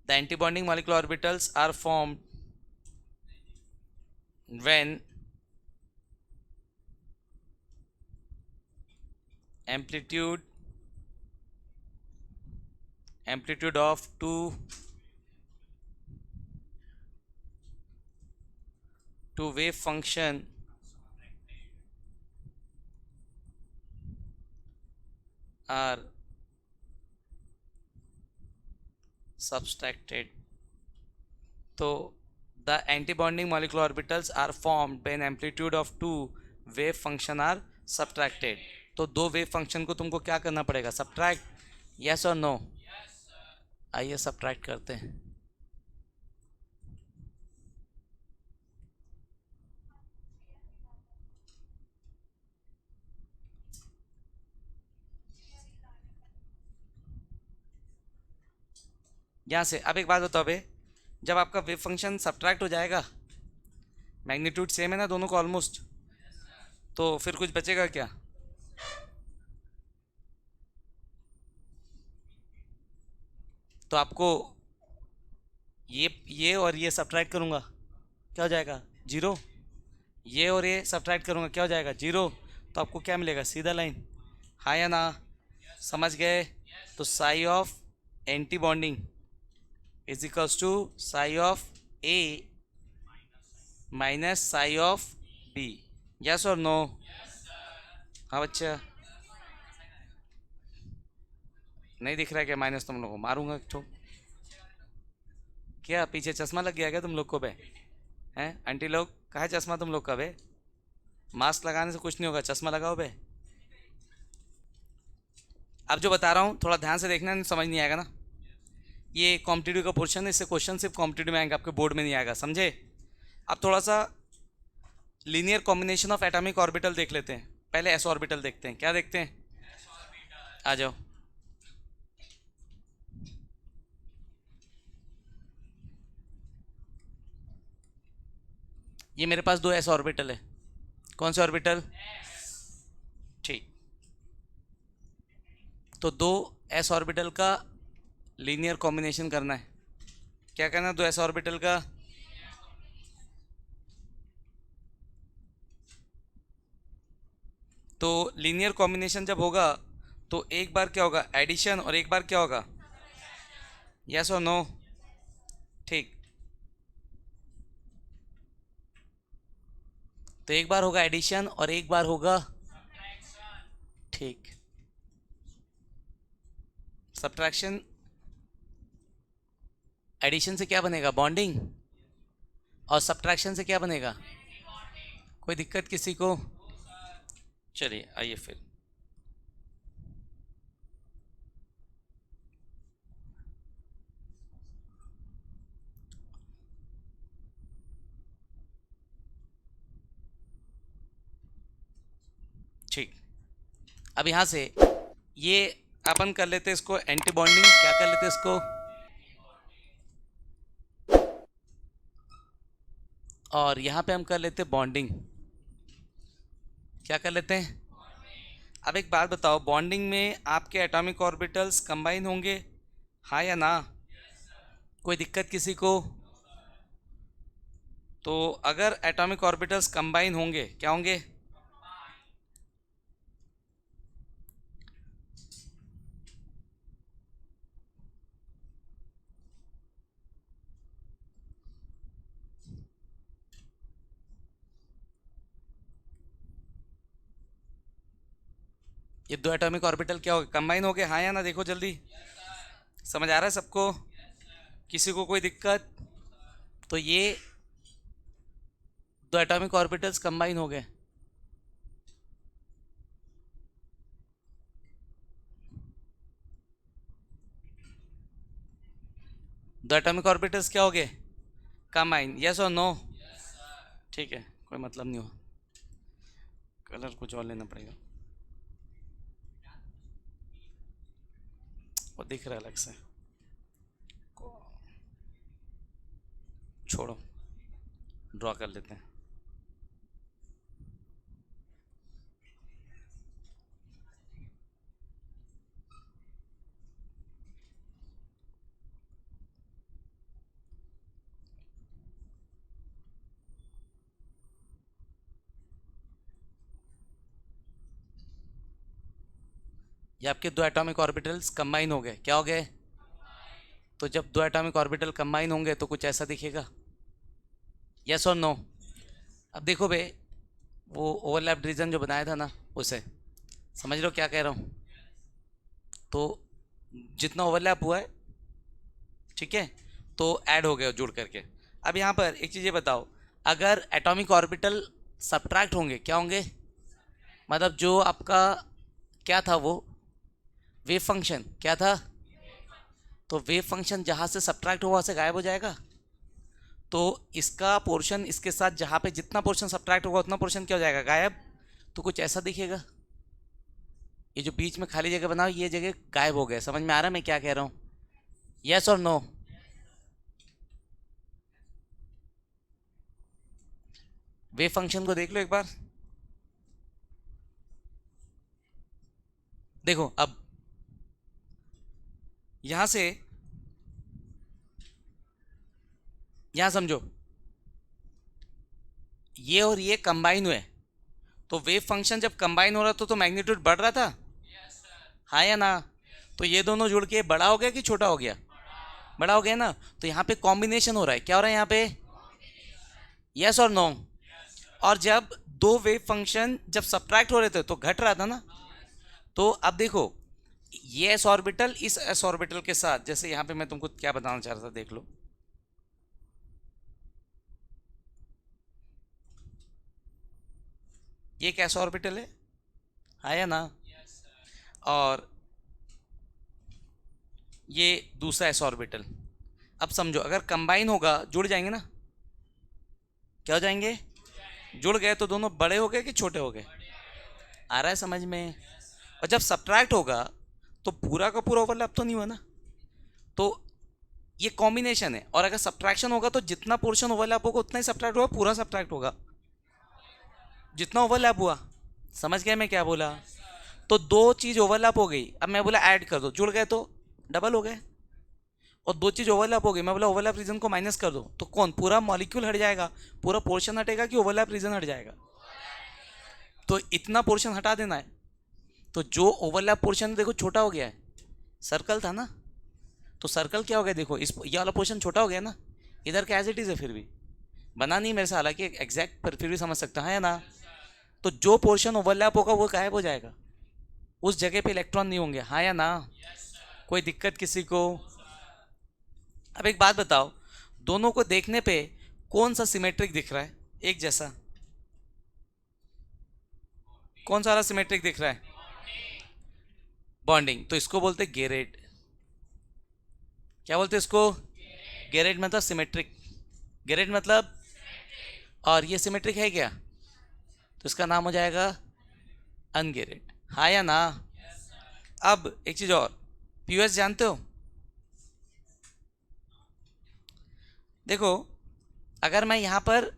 the antibonding molecular orbitals are formed when amplitude of two wave function are subtracted. तो the antibonding molecular orbitals are formed when amplitude of two wave function are subtracted. तो दो वेव फंक्शन को तुमको क्या करना पड़ेगा? सब्ट्रैक्ट. यस और नो? आइए सब्ट्रैक्ट करते हैं. यहाँ से अब एक बात बताओ बे, जब आपका वेव फंक्शन सब्ट्रैक्ट हो जाएगा, मैग्नीट्यूड सेम है ना दोनों को ऑलमोस्ट, तो फिर कुछ बचेगा क्या? तो आपको ये और ये सब्ट्रैक्ट करूँगा, क्या हो जाएगा? जीरो. ये और ये सब्ट्रैक्ट करूँगा, क्या हो जाएगा? जीरो. तो आपको क्या मिलेगा? सीधा लाइन. हाँ या ना? समझ गए? तो psi of anti bonding is equals to psi of A minus psi of B. Yes और नो? हाँ बच्चा, नहीं दिख रहा है क्या माइनस? तुम लोगों को मारूंगा तो. क्या पीछे चश्मा लग गया क्या तुम लोग को बे? हैं आंटी लोग, कहाँ है चश्मा तुम लोग का बे? मास्क लगाने से कुछ नहीं होगा, चश्मा लगाओ बे. अब जो बता रहा हूँ थोड़ा ध्यान से देखना, नहीं समझ नहीं आएगा ना. ये कॉम्पिटिटिव का पोर्शन है, इससे क्वेश्चन सिर्फ कॉम्पिटिटिव में आएंगे, आपके बोर्ड में नहीं आएगा, समझे? अब थोड़ा सा linear combination of atomic orbital देख लेते हैं. पहले एस ऑर्बिटल देखते हैं. क्या देखते हैं? आ जाओ. ये मेरे पास दो एस ऑर्बिटल है. कौन से ऑर्बिटल? ठीक. तो दो एस ऑर्बिटल का लीनियर कॉम्बिनेशन करना है. क्या करना है दो एस ऑर्बिटल का? तो लीनियर कॉम्बिनेशन जब होगा तो एक बार क्या होगा? एडिशन, और एक बार क्या होगा? यस और नो? ठीक. तो एक बार होगा एडिशन और एक बार होगा ठीक सब्ट्रैक्शन. एडिशन से क्या बनेगा? बॉन्डिंग. और सब्ट्रैक्शन से क्या बनेगा? कोई दिक्कत किसी को? चलिए आइए फिर. ठीक. अब यहाँ से ये अपन कर लेते हैं इसको एंटी बॉन्डिंग. क्या कर लेते हैं इसको? और यहाँ पे हम कर लेते हैं बॉन्डिंग. क्या कर लेते हैं? अब एक बात बताओ, बॉन्डिंग में आपके एटॉमिक ऑर्बिटल्स कंबाइन होंगे, हाँ या ना? कोई दिक्कत किसी को? तो अगर एटॉमिक ऑर्बिटल्स कंबाइन होंगे, क्या होंगे? ये दो एटॉमिक ऑर्बिटल क्या हो गए? कंबाइन हो गए, हाँ या ना? देखो जल्दी. समझ आ रहा है सबको? किसी को कोई दिक्कत? तो ये दो एटॉमिक ऑर्बिटल्स कंबाइन हो गए. दो एटॉमिक ऑर्बिटल्स क्या हो गए? कंबाइन. यस और नो? ठीक है, कोई मतलब नहीं हो. कलर कुछ और लेना पड़ेगा. वो दिख रहा है अलग से, छोड़ो, ड्रॉ कर लेते हैं। ये आपके दो एटॉमिक ऑर्बिटल्स कंबाइन हो गए, क्या हो गए? तो जब दो एटॉमिक ऑर्बिटल कंबाइन होंगे तो कुछ ऐसा दिखेगा, यस और नो? अब देखो बे, वो ओवरलैप रीजन जो बनाया था ना, उसे समझ लो क्या कह रहा हूँ। तो जितना ओवरलैप हुआ है, ठीक है, तो ऐड हो गया जुड़ करके। अब यहाँ पर एक चीज़ ये बताओ, अगर एटॉमिक ऑर्बिटल सब्ट्रैक्ट होंगे, क्या होंगे? मतलब जो आपका क्या था, वो वेव फंक्शन क्या था? तो वेव फंक्शन जहाँ से सब्ट्रैक्ट हुआ वहाँ से गायब हो जाएगा। तो इसका पोर्शन इसके साथ जहाँ पे जितना पोर्शन सब्ट्रैक्ट होगा उतना पोर्शन क्या हो जाएगा? गायब। तो कुछ ऐसा दिखेगा, ये जो बीच में खाली जगह बनाओ, ये जगह गायब हो गया। समझ में आ रहा है मैं क्या कह रहा हूँ? यस और नो? वेव फंक्शन को देख लो एक बार, देखो अब यहां से यहां समझो, ये और ये कंबाइन हुए, तो वेव फंक्शन जब कंबाइन हो रहा था तो मैग्नीट्यूड बढ़ रहा था, हाँ या ना? तो ये दोनों जुड़ के बड़ा हो गया कि छोटा हो गया? बड़ा हो गया ना। तो यहाँ पे कॉम्बिनेशन हो रहा है, क्या हो रहा है यहाँ पे? यस और नो? और जब दो वेव फंक्शन जब सब्ट्रैक्ट हो रहे थे तो घट रहा था ना। तो अब देखो, ये एस ऑर्बिटल इस एस ऑर्बिटल के साथ, जैसे यहाँ पे मैं तुमको क्या बताना चाह रहा था, देख लो, ये एक एस ऑर्बिटल है या ना? और ये दूसरा एस ऑर्बिटल। अब समझो, अगर कंबाइन होगा जुड़ जाएंगे ना, क्या हो जाएंगे? जुड़ गए तो दोनों बड़े हो गए कि छोटे हो गए? आ रहा है समझ में? और जब सब्ट्रैक्ट होगा तो पूरा का पूरा ओवरलैप तो नहीं हुआ ना। तो ये कॉम्बिनेशन है, और अगर सब्ट्रैक्शन होगा तो जितना पोर्शन ओवरलैप होगा उतना ही सब्ट्रैक्ट होगा, पूरा सब्ट्रैक्ट होगा जितना ओवरलैप हुआ। समझ गए मैं क्या बोला? तो दो चीज ओवरलैप हो गई, अब मैं बोला ऐड कर दो, जुड़ गए तो डबल हो गए। और दो चीज ओवरलैप हो गई, मैं बोला ओवरलैप रीजन को माइनस कर दो, तो कौन पूरा मॉलिक्यूल हट जाएगा, पूरा पोर्शन हटेगा कि ओवरलैप रीजन हट जाएगा? तो इतना पोर्शन हटा देना है। तो जो ओवरलैप पोर्शन देखो छोटा हो गया है, सर्कल था ना, तो सर्कल क्या हो गया? देखो इस ये वाला पोर्शन छोटा हो गया ना, इधर का एज इट इज है, फिर भी बना नहीं मेरे से, हालांकि एग्जैक्ट पर फिर भी समझ सकता है ना। तो जो पोर्शन ओवरलैप होगा वो गायब हो जाएगा, उस जगह पे इलेक्ट्रॉन नहीं होंगे, हाँ या ना? कोई दिक्कत किसी को? अब एक बात बताओ, दोनों को देखने पे कौन सा सिमेट्रिक दिख रहा है, एक जैसा? कौन सा वाला सिमेट्रिक दिख रहा है? बॉन्डिंग। तो इसको बोलते गेरेट। क्या बोलते इसको? गेरेट मतलब सिमेट्रिक। गेरेट मतलब, और ये सिमेट्रिक है क्या? तो इसका नाम हो जाएगा अनगेरेट, हाँ या ना? अब एक चीज और, पीयूएस जानते हो? देखो, अगर मैं यहां पर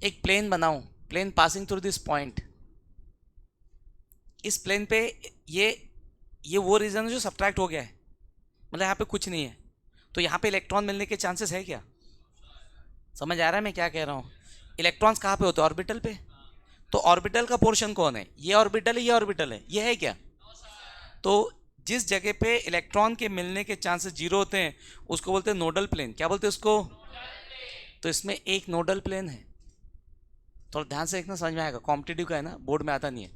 एक प्लेन बनाऊं, plane passing through this point, इस प्लेन पे ये ये वो रीजन है जो सब्ट्रैक्ट हो गया है, मतलब यहाँ पे कुछ नहीं है, तो यहाँ पे इलेक्ट्रॉन मिलने के चांसेस है क्या? समझ आ रहा है मैं क्या कह रहा हूँ? इलेक्ट्रॉन्स कहाँ पे होते हैं? ऑर्बिटल पे। तो ऑर्बिटल का पोर्शन कौन है? ये ऑर्बिटल है, ये ऑर्बिटल है, ये है क्या? तो जिस जगह पे इलेक्ट्रॉन के मिलने के चांसेस जीरो होते हैं उसको बोलते हैं नोडल प्लेन। क्या बोलते हैं उसको? तो इसमें एक नोडल प्लेन है, थोड़ा ध्यान से देखना, समझ में आएगा, कॉम्पिटिटिव का है ना, बोर्ड में आता नहीं है।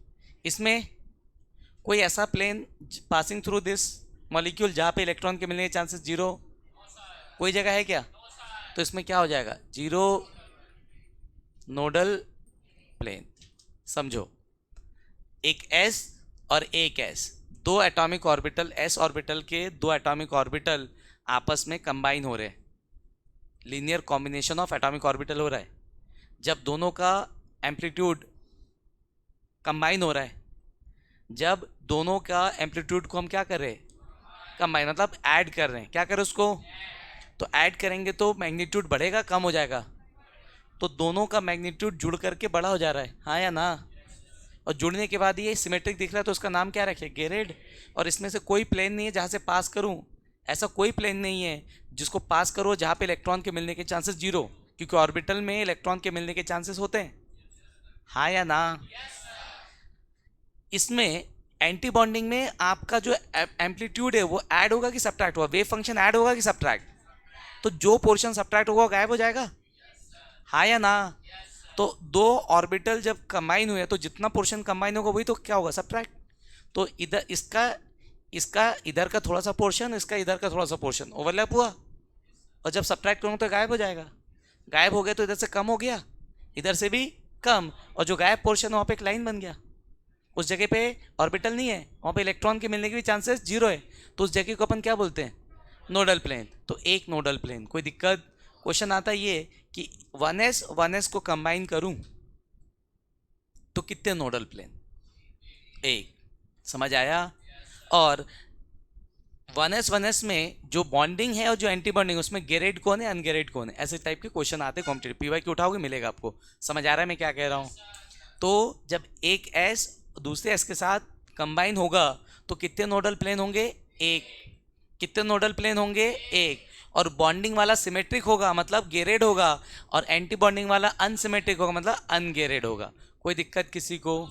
इसमें कोई ऐसा plane passing through this molecule जहाँ पे इलेक्ट्रॉन के मिलने के चांसेस जीरो, कोई जगह है क्या? तो इसमें क्या हो जाएगा? Zero nodal plane. समझो, एक एस और एक एस, दो एटॉमिक ऑर्बिटल, एस ऑर्बिटल के दो एटॉमिक ऑर्बिटल आपस में कंबाइन हो रहे हैं, linear combination of atomic orbital हो रहा है। जब दोनों का एम्पलीट्यूड कंबाइन हो रहा है, जब दोनों का एम्पलीट्यूड को हम क्या कर रहे हैं? कंबाइन मतलब ऐड कर रहे हैं, क्या करें उसको, तो ऐड करेंगे तो मैग्नीट्यूड बढ़ेगा कम हो जाएगा, तो दोनों का मैग्नीट्यूड जुड़ करके बड़ा हो जा रहा है, हाँ या ना। और जुड़ने के बाद ये सिमेट्रिक दिख रहा है तो उसका नाम क्या रखे, गेरेड। और इसमें से कोई प्लेन नहीं है जहाँ से पास करूँ, ऐसा कोई प्लेन नहीं है जिसको पास करो जहाँ पे इलेक्ट्रॉन के मिलने के चांसेस जीरो, क्योंकि ऑर्बिटल में इलेक्ट्रॉन के मिलने के चांसेस होते हैं, हाँ या ना। इसमें एंटी बॉन्डिंग में आपका जो एम्पलीट्यूड है वो ऐड होगा कि सब्ट्रैक्ट होगा, वेव फंक्शन ऐड होगा कि सब्ट्रैक्ट, तो जो पोर्शन सब्ट्रैक्ट होगा वो गायब हो जाएगा, हाँ या ना। तो दो ऑर्बिटल जब कंबाइन हुए तो जितना पोर्शन कंबाइन होगा वही तो क्या होगा, सब्ट्रैक्ट। तो इधर इसका इसका इधर का थोड़ा सा पोर्शन, इसका इधर का थोड़ा सा पोर्शन ओवरलैप हुआ, और जब सब्ट्रैक्ट करूँ तो गायब हो जाएगा, गायब हो गया तो इधर से कम हो गया, इधर से भी कम, और जो गायब पोर्शन वहाँ पे एक लाइन बन गया, उस जगह पे ऑर्बिटल नहीं है, वहाँ पे इलेक्ट्रॉन के मिलने के भी चांसेस जीरो है, तो उस जगह को अपन क्या बोलते हैं, नोडल प्लेन। तो एक नोडल प्लेन, कोई दिक्कत। क्वेश्चन आता है ये कि 1s को कंबाइन करूं तो कितने नोडल प्लेन, एक, समझ आया। और 1s में जो बॉन्डिंग है और जो एंटी बॉन्डिंग उसमें गेरेड कौन है अनगेरेड कौन है, ऐसे टाइप के क्वेश्चन आते हैं कॉम्पिटेटिव, पीवाई की उठाओगे मिलेगा आपको, समझ आ रहा है मैं क्या कह रहा हूँ। तो जब एक एस दूसरे एस के साथ कंबाइन होगा तो कितने नोडल प्लेन होंगे, एक, कितने नोडल प्लेन होंगे, एक, और बॉन्डिंग वाला सिमेट्रिक होगा मतलब गेरेड होगा, और एंटी बॉन्डिंग वाला अनसिमेट्रिक होगा मतलब अनगेरेड होगा। कोई दिक्कत किसी को,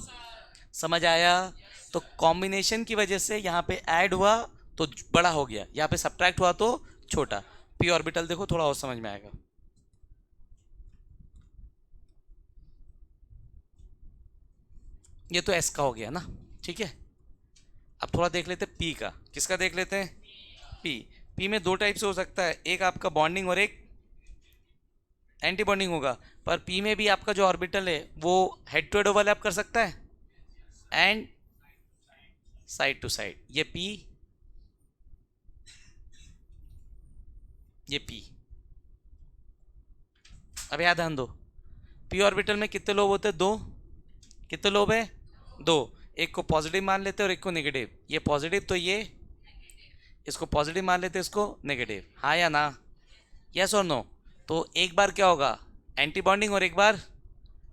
समझ आया। तो कॉम्बिनेशन की वजह से यहाँ पे ऐड हुआ तो बड़ा हो गया, यहाँ पे सब्ट्रैक्ट हुआ तो छोटा। पी ऑर्बिटल देखो थोड़ा और समझ में आएगा। ये तो एस का हो गया ना, ठीक है। अब थोड़ा देख लेते हैं पी का, किसका देख लेते हैं, पी। पी में दो टाइप से हो सकता है, एक आपका बॉन्डिंग और एक एंटी बॉन्डिंग होगा, पर पी में भी आपका जो ऑर्बिटल है वो हेड टू हेड ओवरलैप कर सकता है एंड साइड टू साइड। ये पी, ये पी। अब याद ध्यान दो, पी ऑर्बिटल में कितने लोब होते हैं, दो, कितने लोब है, दो, एक को पॉजिटिव मान लेते हैं और एक को नेगेटिव, ये पॉजिटिव तो ये इसको पॉजिटिव मान लेते हैं, इसको नेगेटिव, हाँ या ना, यस और नो। तो एक बार क्या होगा, एंटी बॉन्डिंग और एक बार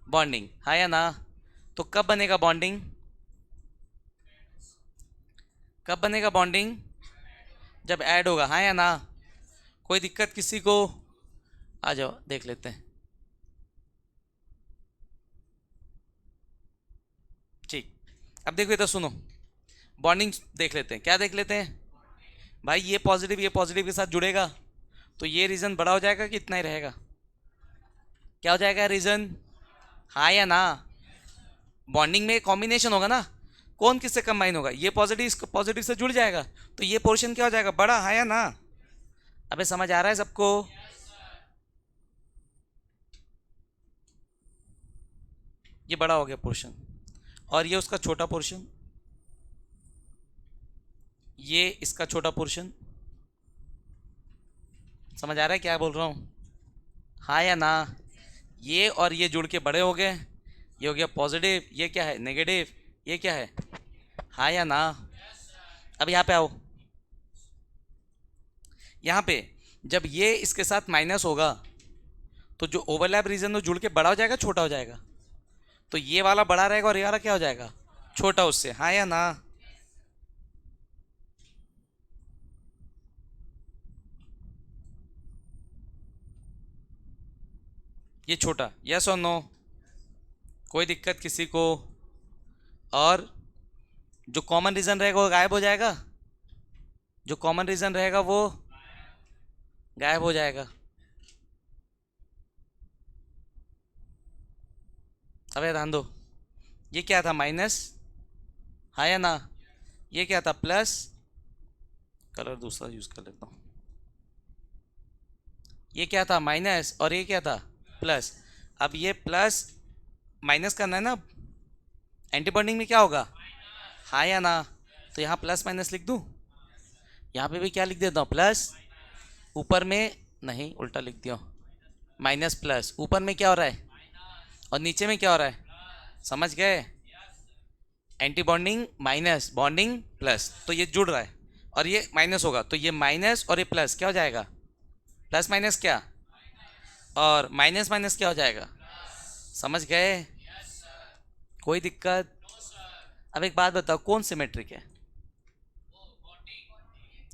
बॉन्डिंग, हाँ या ना। तो कब बनेगा बॉन्डिंग, कब बनेगा बॉन्डिंग, जब ऐड होगा, हाँ या ना। कोई दिक्कत किसी को, आ जाओ देख लेते हैं। ठीक, अब देखो इधर सुनो, बॉन्डिंग देख लेते हैं, क्या देख लेते हैं भाई, ये पॉजिटिव के साथ जुड़ेगा तो ये रीजन बड़ा हो जाएगा कि इतना ही रहेगा, क्या हो जाएगा रीजन, हाँ या ना। बॉन्डिंग में कॉम्बिनेशन होगा ना, कौन किससे कंबाइन होगा, ये पॉजिटिव से जुड़ जाएगा तो ये पोर्शन क्या हो जाएगा, बड़ा, हाँ या ना। अबे समझ आ रहा है सबको, ये बड़ा हो गया पोर्शन और ये उसका छोटा पोर्शन, ये इसका छोटा पोर्शन, समझ आ रहा है क्या बोल रहा हूँ, हाँ या ना। ये और ये जुड़ के बड़े हो गए, ये हो गया पॉजिटिव, ये क्या है नेगेटिव, ये क्या है, हाँ या ना। अब यहाँ पे आओ, यहाँ पे जब ये इसके साथ माइनस होगा तो जो ओवरलैप रीजन वो जुड़ के बड़ा हो जाएगा छोटा हो जाएगा, तो ये वाला बड़ा रहेगा और ये वाला क्या हो जाएगा, छोटा उससे, हाँ या ना। ये छोटा, यस और नो, कोई दिक्कत किसी को। और जो कॉमन रीजन रहेगा वो गायब हो जाएगा, जो कॉमन रीजन रहेगा वो गायब हो जाएगा। अब ध्यान दो, ये क्या था माइनस, हाँ या ना, ये क्या था प्लस, कलर दूसरा यूज कर लेता हूँ, ये क्या था माइनस और ये क्या था प्लस। अब ये प्लस माइनस करना है ना, एंटी बॉन्डिंग में क्या होगा, हाँ या ना। तो यहाँ प्लस माइनस लिख दूँ, यहाँ पे भी क्या लिख देता हूँ प्लस, ऊपर में नहीं उल्टा लिख दिया, माइनस प्लस, ऊपर में क्या हो रहा है और नीचे में क्या हो रहा है, समझ गए, anti bonding minus bonding plus, तो ये जुड़ रहा है, और ये माइनस होगा, तो ये माइनस और ये प्लस क्या हो जाएगा, प्लस माइनस क्या, और माइनस माइनस क्या हो जाएगा, समझ गए, कोई दिक्कत। अब एक बात बताओ, कौन सिमेट्रिक है,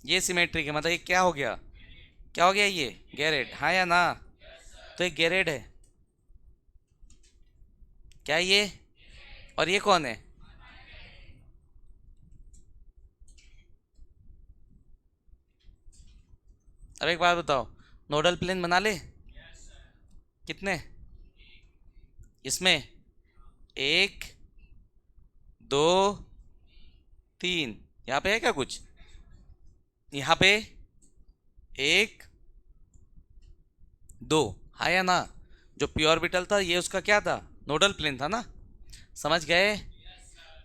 ये सिमेट्रिक है, मतलब ये क्या हो गया, क्या हो गया, ये गेरेड, हाँ या ना, तो ये गेरेड है क्या ये, और ये कौन है, अब एक बात बताओ, नोडल प्लेन बना ले, कितने, इसमें एक, दो, तीन, यहाँ पे है क्या कुछ, यहाँ पे एक, दो, हाँ या ना, जो पी ऑर्बिटल था ये उसका क्या था, नोडल प्लेन था ना, समझ गए।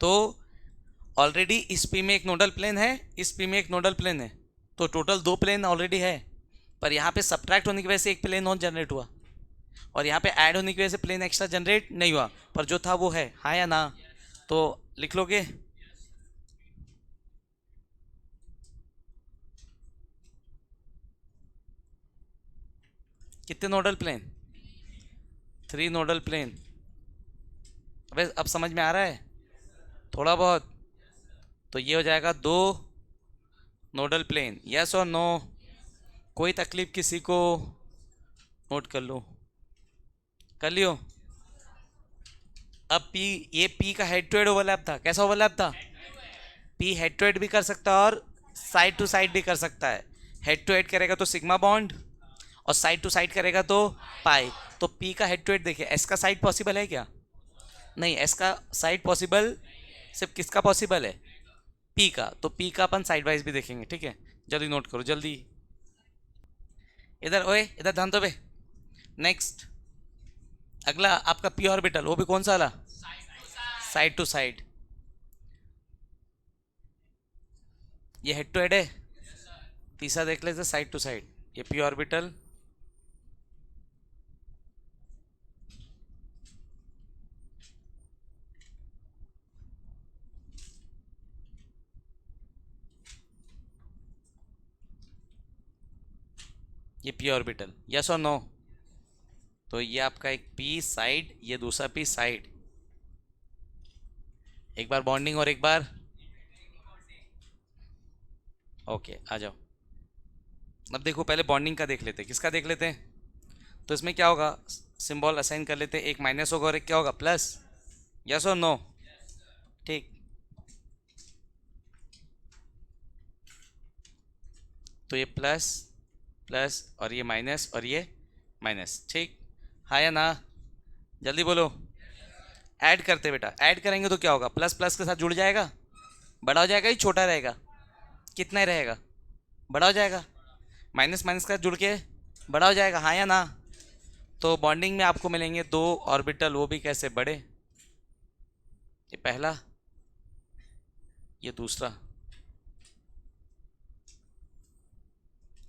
तो ऑलरेडी इस पी में एक नोडल प्लेन है, इस पी में एक नोडल प्लेन है, तो टोटल दो प्लेन ऑलरेडी है, पर यहाँ पे सब्ट्रैक्ट होने की वजह से एक प्लेन और जनरेट हुआ, और यहाँ पे ऐड होने की वजह से प्लेन एक्स्ट्रा जनरेट नहीं हुआ, पर जो था वो है, हाँ या ना, तो लिख लोगे, कितने नोडल प्लेन, 3 नोडल प्लेन, अब समझ में आ रहा है थोड़ा बहुत, तो ये हो जाएगा 2 नोडल प्लेन, यस और नो, कोई तकलीफ किसी को, नोट कर लो, कर लियो। अब पी, ये पी का हेड टू हेड ओवरलैप था, कैसा ओवरलैप था, पी हेड टू हेड भी कर सकता है और साइड टू साइड भी कर सकता है, हेड टू हेड करेगा तो सिग्मा बॉन्ड, और साइड टू साइड करेगा तो पाई, तो पी का हेड टू हेड देखिए, एस का साइड पॉसिबल है क्या, नहीं, एस का साइड पॉसिबल सिर्फ किसका पॉसिबल है, पी का, तो पी का अपन साइड वाइज भी देखेंगे, ठीक है, जल्दी नोट करो जल्दी, इधर ओए इधर ध्यान दो बे, नेक्स्ट अगला आपका पी ऑर्बिटल, वो भी कौन सा वाला, साइड टू साइड, ये हेड टू हेड है, तीसरा देख लेते साइड टू साइड, ये पी ऑर्बिटल, ये पी ऑर्बिटल, यस और नो, तो ये आपका एक पी साइड, ये दूसरा पी साइड, एक बार बॉन्डिंग और एक बार, ओके आ जाओ। अब देखो पहले बॉन्डिंग का देख लेते हैं, किसका देख लेते हैं, तो इसमें क्या होगा, सिंबल असाइन कर लेते हैं, एक माइनस होगा और एक क्या होगा प्लस, यस और नो, ठीक, तो ये प्लस प्लस और ये माइनस और ये माइनस, ठीक, हाँ या ना, जल्दी बोलो, ऐड करते बेटा, ऐड करेंगे तो क्या होगा, प्लस प्लस के साथ जुड़ जाएगा, बड़ा हो जाएगा, ही छोटा रहेगा, कितना ही रहेगा, बड़ा हो जाएगा, माइनस माइनस के साथ जुड़ के बड़ा हो जाएगा, हाँ या ना, तो बॉन्डिंग में आपको मिलेंगे 2 ऑर्बिटल, वो भी कैसे बड़े, ये पहला, ये दूसरा,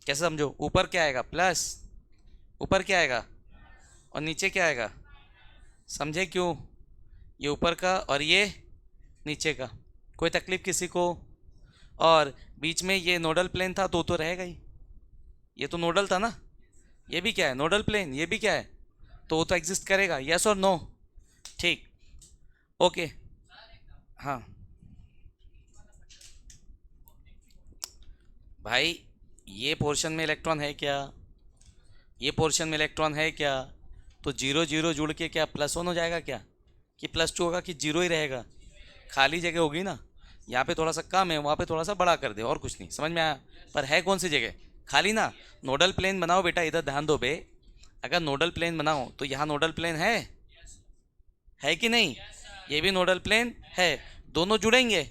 कैसे समझो, ऊपर क्या आएगा प्लस, ऊपर क्या आएगा और नीचे क्या आएगा, समझे क्यों, ये ऊपर का और ये नीचे का, कोई तकलीफ किसी को, और बीच में ये नोडल प्लेन था तो रहेगा ही, ये तो नोडल था ना, ये भी क्या है नोडल प्लेन, ये भी क्या है, तो वो तो एग्जिस्ट करेगा, यस और नो, ठीक, ओके, हाँ भाई, ये पोर्शन में इलेक्ट्रॉन है क्या, ये पोर्शन में इलेक्ट्रॉन है क्या, तो 0 0 जुड़ के क्या +1 हो जाएगा क्या, कि +2 होगा कि 0 ही रहेगा, खाली जगह होगी ना, यहाँ पे थोड़ा सा कम है, वहाँ पे थोड़ा सा बड़ा कर दे, और कुछ नहीं, समझ में आया, पर है कौन सी जगह, खाली ना, नोडल प्लेन बनाओ बेटा, इधर ध्यान दो बे, अगर नोडल प्लेन बनाओ तो यहाँ नोडल प्लेन है कि नहीं, ये भी नोडल प्लेन है, दोनों जुड़ेंगे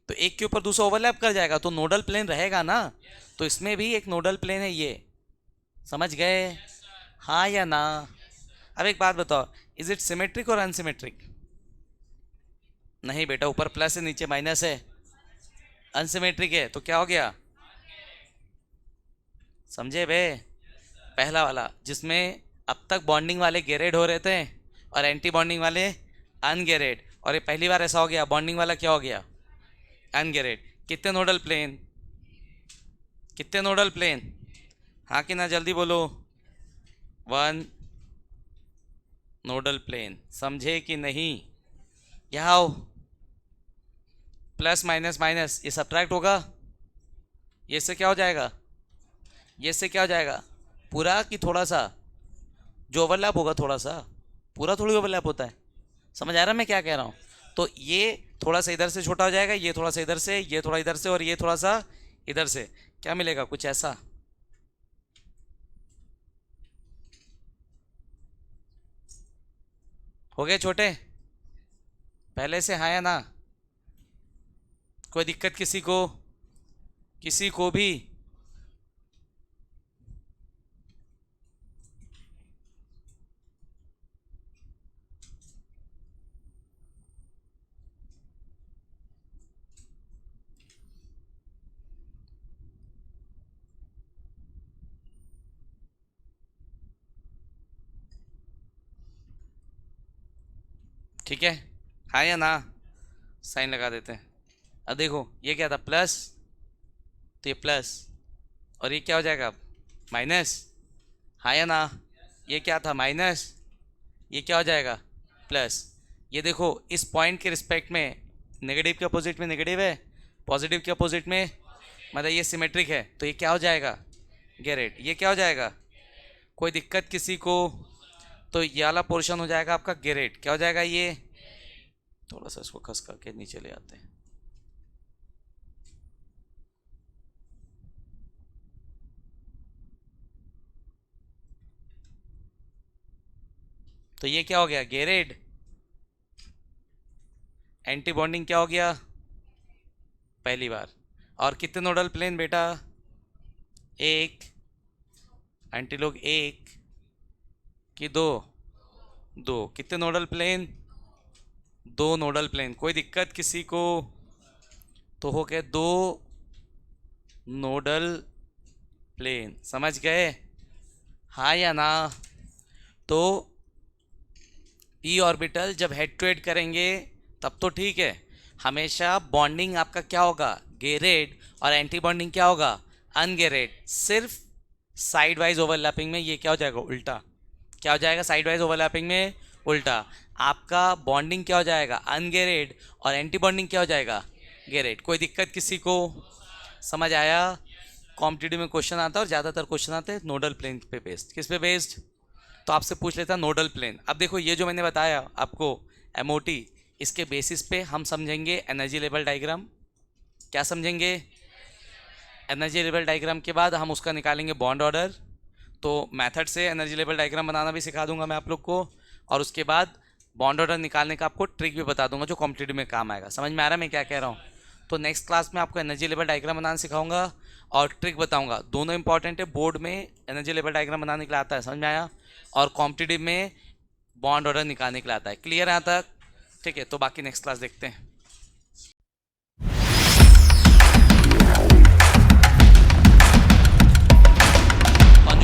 तो एक के ऊपर दूसरा ओवरलैप कर जाएगा, तो नोडल प्लेन रहेगा ना, तो इसमें भी एक नोडल प्लेन है, ये समझ गए, हाँ या ना। अब एक बात बताओ, इज इट सिमेट्रिक और अनसिमेट्रिक, नहीं बेटा, ऊपर प्लस है नीचे माइनस है, अनसिमेट्रिक है, तो क्या हो गया, समझे बे, पहला वाला जिसमें अब तक बॉन्डिंग वाले गेरेड हो रहे थे और एंटी बॉन्डिंग वाले अनगेरेड, और ये पहली बार ऐसा हो गया, बॉन्डिंग वाला क्या हो गया, अनगेरेड, कितने नोडल प्लेन, कितने नोडल प्लेन? हाँ कि ना, जल्दी बोलो। 1 नोडल प्लेन, समझे कि नहीं? यहाँ आओ। प्लस माइनस माइनस ये सब्ट्रैक्ट होगा, ये से क्या हो जाएगा? ये से क्या हो जाएगा? पूरा कि थोड़ा सा? जो ओवरलैप होगा थोड़ा सा, पूरा थोड़ी ओवरलैप होता है। समझ आ रहा है मैं क्या कह रहा हूँ? तो ये थोड़ा सा इधर से छोटा हो जाएगा, ये थोड़ा सा इधर से, ये थोड़ा इधर से, और ये थोड़ा सा इधर से। क्या मिलेगा? कुछ ऐसा। हो गए छोटे? पहले से हाँ या ना? कोई दिक्कत किसी को? किसी को भी? ठीक है, हाँ या ना? साइन लगा देते हैं। अब देखो ये क्या था? प्लस, तो ये प्लस, और ये क्या हो जाएगा अब? माइनस। हाँ या ना? ये क्या था? माइनस। ये क्या हो जाएगा? प्लस। ये देखो इस पॉइंट के रिस्पेक्ट में नेगेटिव के अपोजिट में नेगेटिव है, पॉजिटिव के अपोजिट में, मतलब ये सिमेट्रिक है, तो ये क्या हो जाएगा? गेरेट। ये क्या हो जाएगा? कोई दिक्कत किसी को? तो ये वाला पोर्शन हो जाएगा आपका गेरेट। क्या हो जाएगा ये? थोड़ा सा इसको खस करके नीचे ले आते हैं। तो ये क्या हो गया? गेरेड। एंटी बॉन्डिंग क्या हो गया? पहली बार। और कितने नोडल प्लेन बेटा? एक। एंटी लोग एक कि दो? दो। कितने नोडल प्लेन? दो नोडल प्लेन। कोई दिक्कत किसी को? तो हो गए दो नोडल प्लेन। समझ गए? हाँ या ना? तो पी ऑर्बिटल जब हेड टू हेड करेंगे तब तो ठीक है, हमेशा बॉन्डिंग आपका क्या होगा? गेरेड। और एंटी बॉन्डिंग क्या होगा? अनगेरेड। सिर्फ साइड वाइज ओवरलैपिंग में ये क्या हो जाएगा? उल्टा। क्या हो जाएगा? साइड वाइज ओवरलैपिंग में उल्टा। आपका बॉन्डिंग क्या हो जाएगा? अनगेरेड। और एंटी बॉन्डिंग क्या हो जाएगा? गेरेड। कोई दिक्कत किसी को? समझ आया? कॉम्पिटिटिव में क्वेश्चन आता है, और ज़्यादातर क्वेश्चन आते हैं नोडल प्लेन पे बेस्ड। किस पे बेस्ड? तो आपसे पूछ लेता नोडल प्लेन। अब देखो ये जो मैंने बताया आपको एमओटी, इसके बेसिस पे हम समझेंगे एनर्जी लेवल डायग्राम। क्या समझेंगे? एनर्जी लेवल डायग्राम के बाद हम उसका निकालेंगे बॉन्ड ऑर्डर। तो मेथड से एनर्जी लेवल डायग्राम बनाना भी सिखा दूंगा मैं आप लोग को, और उसके बाद बॉन्ड ऑर्डर निकालने का आपको ट्रिक भी बता दूंगा जो कॉम्पिटिटिव में काम आएगा। समझ में आ रहा है मैं क्या कह रहा हूँ? तो नेक्स्ट क्लास में आपको एनर्जी लेवल डायग्राम बनाना सिखाऊंगा और ट्रिक बताऊंगा। दोनों इंपॉर्टेंट है। बोर्ड में एनर्जी लेवल डायग्राम बनाने के लिए आता है, समझ में आया? और कॉम्पिटिटिव में बॉन्ड ऑर्डर निकालने के लिए आता है। क्लियर है यहाँ तक? ठीक है, तो बाकी नेक्स्ट क्लास देखते हैं।